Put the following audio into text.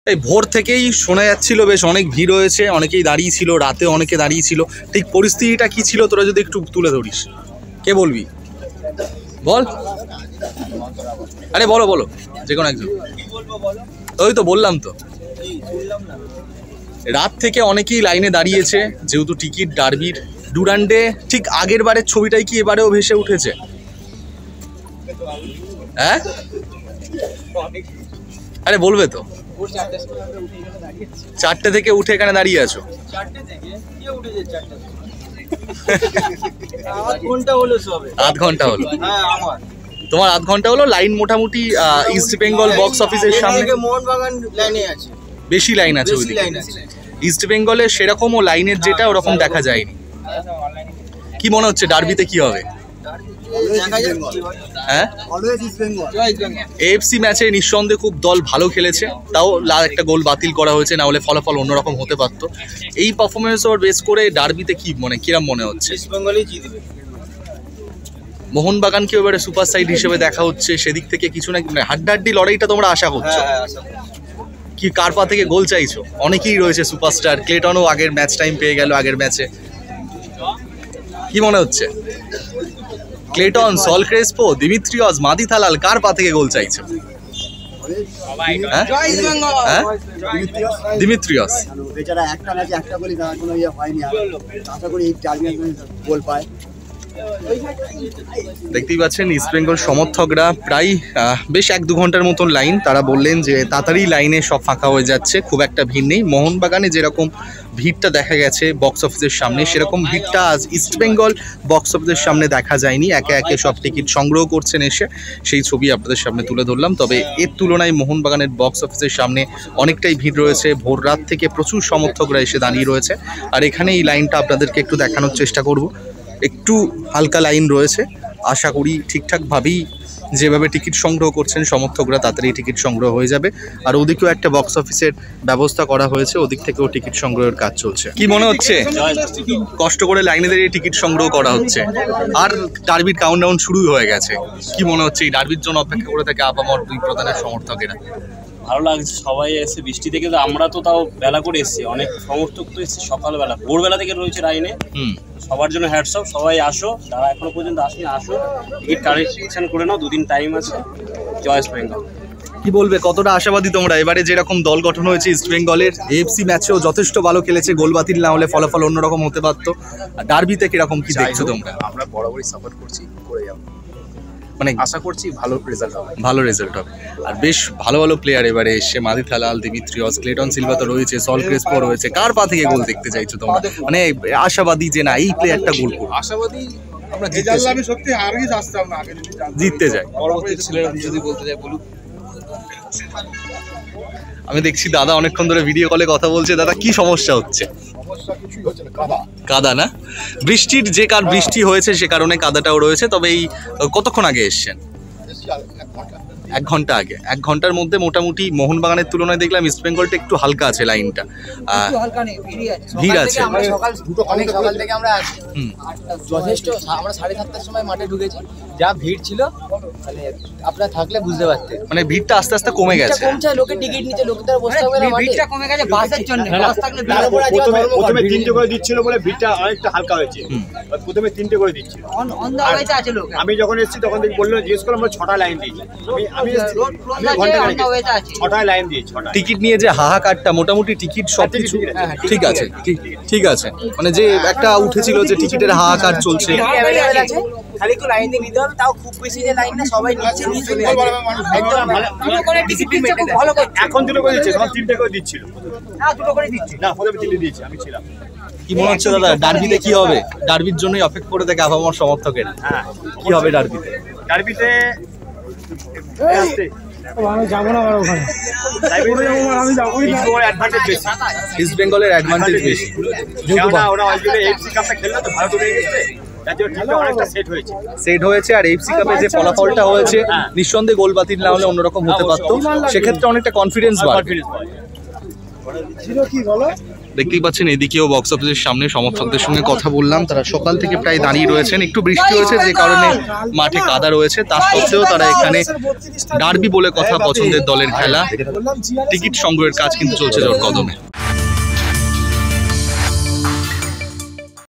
এই ভোর থেকেই শোনা যাচ্ছিল বেশ অনেক ভিড় হয়েছে, অনেকেই দাঁড়িয়ে ছিল, রাতে অনেকে দাঁড়িয়ে ছিল। ঠিক পরিস্থিতিটা কি ছিল তোরা যদি একটু তুলে ধরিস, কে বলবি বল? আরে বলো বলো, যে কোনো একজন। ওই তো বললাম তো, রাত থেকে অনেকেই লাইনে দাঁড়িয়েছে যেহেতু টিকিট ডার্বির। ডুরান্ডে ঠিক আগের বারের ছবিটাই কি এবারেও ভেসে উঠেছে? হ্যাঁ আরে বলবে তো, 4টে থেকে উঠে এখানে দাঁড়িয়ে আছো? আধ ঘন্টা হলো তোমার? আধ ঘন্টা হলো। লাইন মোটামুটি ইস্ট বেঙ্গল বক্স অফিসের সামনে মোহনবাগান লাইনে আছে, বেশি লাইন আছে ওইদিকে। ইস্ট বেঙ্গলে সেরকমও লাইনের যেটা ওরকম দেখা যায়নি। কি মনে হচ্ছে ডার্বিতে কি হবে? হ্যাঁ, এএফসি ম্যাচে নিঃসন্দেহে খুব দল ভালো খেলেছে, তাও একটা গোল বাতিল করা হয়েছে, না হলে ফলাফল অন্যরকম হতে পারতো। এই পারফরমেন্স ওর বেস করে ডার্বিতে কি কিরম মনে হচ্ছে? মোহনবাগানকে এবারে সুপার সাইড হিসেবে দেখা হচ্ছে, সেদিক থেকে কিছু না হাড্ডাহাড্ডি লড়াইটা তোমরা আশা করছো? কি কার পা থেকে গোল চাইছো? অনেকেই রয়েছে সুপারস্টার, ক্লেটনও আগের ম্যাচ টাইম পেয়ে গেল আগের ম্যাচে। কি মনে হচ্ছে? ক্লেটন, সল ক্রেসপো, দিমিত্রিয়স, মাদি থালাল, কার পা থেকে গোল চাইছো? দিমিত্রিয়স বেচারা একটা ম্যাচে একটা গোলই কোনো ইয়ে হয়নি, আশা করি এই চার ম্যাচ গোল পায়। দেখতেই পাচ্ছেন ইস্ট বেঙ্গল সমর্থকরা প্রায় বেশ 1-2 ঘন্টার মতন লাইন। তারা বললেন যে তাড়াতাড়ি লাইনে সব ফাঁকা হয়ে যাচ্ছে, খুব একটা ভিড় নেই। মোহনবাগানে যেরকম ভিড়টা দেখা গেছে বক্স অফিসের সামনে, সেরকম ভিড়টা আজ ইস্ট বেঙ্গল বক্স অফিসের সামনে দেখা যায়নি। একে একে সব টিকিট সংগ্রহ করছেন এসে, সেই ছবি আপনাদের সামনে তুলে ধরলাম। তবে এর তুলনায় মোহনবাগানের বক্স অফিসের সামনে অনেকটাই ভিড় রয়েছে। ভোর রাত থেকে প্রচুর সমর্থকরা এসে দাঁড়িয়ে রয়েছে। আর এখানে এই লাইনটা আপনাদেরকে একটু দেখানোর চেষ্টা করব। একটু হালকা লাইন রয়েছে, আশা করি ঠিকঠাকভাবেই যেভাবে টিকিট সংগ্রহ করছেন সমর্থকরা তাড়াতাড়ি টিকিট সংগ্রহ হয়ে যাবে। আর ওদিকেও একটা বক্স অফিসের ব্যবস্থা করা হয়েছে, ওদিক থেকেও টিকিট সংগ্রহের কাজ চলছে। কি মনে হচ্ছে? কষ্ট করে লাইনে দাঁড়িয়ে টিকিট সংগ্রহ করা হচ্ছে, আর ডার্বির কাউন্টডাউন শুরু হয়ে গেছে। কি মনে হচ্ছে এই ডার্বির জন্য অপেক্ষা করে থাকে আপামর দুই প্রধানের সমর্থকেরা? ভালো লাগছে, সবাই এসে বৃষ্টি থেকে। তো আমরা তো তাও বেলা করে এসেছি, অনেক সমর্থক তো এসেছে সকালবেলা, ভোরবেলা থেকে রয়েছে লাইনে। সবার জন্য হ্যাটস অফ, সবাই আসো, যারা এখনো পর্যন্ত আসেনি আসো, টিকিট কালেকশন করে নাও, 2 দিন টাইম আছে। জয় ইস্ট বেঙ্গল। কি বলবে, কতটা আশাবাদী তোমরা? এবারে যেরকম দল গঠন হয়েছে ইস্ট বেঙ্গলের, এএফসি ম্যাচেও যথেষ্ট ভালো খেলেছে, গোল বাতিল না হলে ফলাফল অন্যরকম হতে পারতো। ডার্বিতে কিরকম কি দেখছো তোমরা? আমরা বরাবরই সাপোর্ট করছি, করে যাবো, মানে আশা করছি ভালো রেজাল্ট হবে। ভালো রেজাল্ট হবে। আর বেশ ভালো ভালো প্লেয়ার এবারে এসে, মাদি থালাল, দিমিত্রিয়স, ক্লেটন সিলভা তো রয়েছে, সল ক্রেসপো রয়েছে। কার পা থেকে গোল দেখতে চাইছো তোমরা? মানে আশাবাদী যে না এই প্লেয়ারটা গোল করবে। আশাবাদী আমরা আমি সত্যি হারিয়ে আসতাম না, আগে জিততে যাই। পরবর্তী ছেলেরা যদি বলতে যায় বলুক। আমি দেখছি দাদা অনেকক্ষণ ধরে ভিডিও কলে কথা বলছে। দাদা কি সমস্যা হচ্ছে? কাদা না? বৃষ্টির যে বৃষ্টি হয়েছে সে কারণে কাদাটাও রয়েছে। তবে এই কতক্ষণ আগে এসছেন? 1 ঘন্টা আগে। 1 ঘন্টার মধ্যে মোটামুটি মোহনবাগানের তুলনায় দেখলাম ইস্ট বেঙ্গলটা একটু হালকা আছে লাইনটা। ভিড় আছে সকাল থেকে আমরা আছি, যথেষ্ট। আমরা 7:30টার সময় মাঠে ঢুকেছি, যা ভিড় ছিল মানে আপনারা থাকলে বুঝতে পারতেন। মানে ভিড়টা আস্তে আস্তে কমে গেছে। কমছে, লোকে টিকিট নিচ্ছে, লোকেদের বসতে হবে না মাঠে। ভিড়টা কমে গেছে বাসের জন্য। বাস থাকলে প্রথমে 3টে করে দিচ্ছিল বলে ভিড়টা অনেকটা হালকা হয়েছে। প্রথমে 3টে করে দিচ্ছিল, আমি যখন এসেছি তখন বললো, জিজ্ঞেস করলাম 6টা লাইন দিয়েছি। টিকিট নিয়ে যে হাহাকারটা, মোটামুটি টিকিট সবকিছু ঠিক আছে, ঠিক আছে। মানে যে একটা উঠেছিল যে টিকিটের হাহাকার চলছে, খালি একটু লাইন দিয়ে নিতে হবে, তাও খুব বেশি যে লাইন না, সবাই নিচে নিয়ে চলে যাবে। একদম দুটো করে ডিসিপ্লিন মেনটেন ভালো করে। এখন 2টো করে দিচ্ছে, তখন 3টে করে দিচ্ছিল। না 2টো করে দিচ্ছে না, প্রথমে 3টে দিয়েছে, আমি ছিলাম। কি মনে হচ্ছে দাদা ডার্বিতে কি হবে? ডার্বির জন্যই অপেক্ষা করে থাকে আপামর সমর্থকেরা। হ্যাঁ, কি হবে ডার্বিতে? ডার্বিতে আমি যাবো না, আমার ওখানে আমি যাবো না। ইস্ট বেঙ্গলের অ্যাডভান্টেজ বেশি। ওরা অলরেডি এফসি কাপটা খেললো তো ভালো করে গেছে, সেট হয়েছে। আর এফসি কাপে যে ফলাফলটা হয়েছে, নিঃসন্দেহে গোল বাতিল না হলে অন্যরকম হতে পারতো। সেক্ষেত্রে অনেকটা কনফিডেন্স বাড়বে। কি বলো? দেখতেই পাচ্ছেন এদিকেও বক্স অফিসের সামনে সমর্থকদের সঙ্গে কথা বললাম, তারা সকাল থেকে প্রায় দাঁড়িয়ে রয়েছেন। একটু বৃষ্টি হয়েছে যে কারণে মাঠে কাদা রয়েছে, তার সত্ত্বেও তারা এখানে ডার্বি বলে কথা, পছন্দের দলের খেলা, টিকিট সংগ্রহের কাজ কিন্তু চলছে জোর কদমে।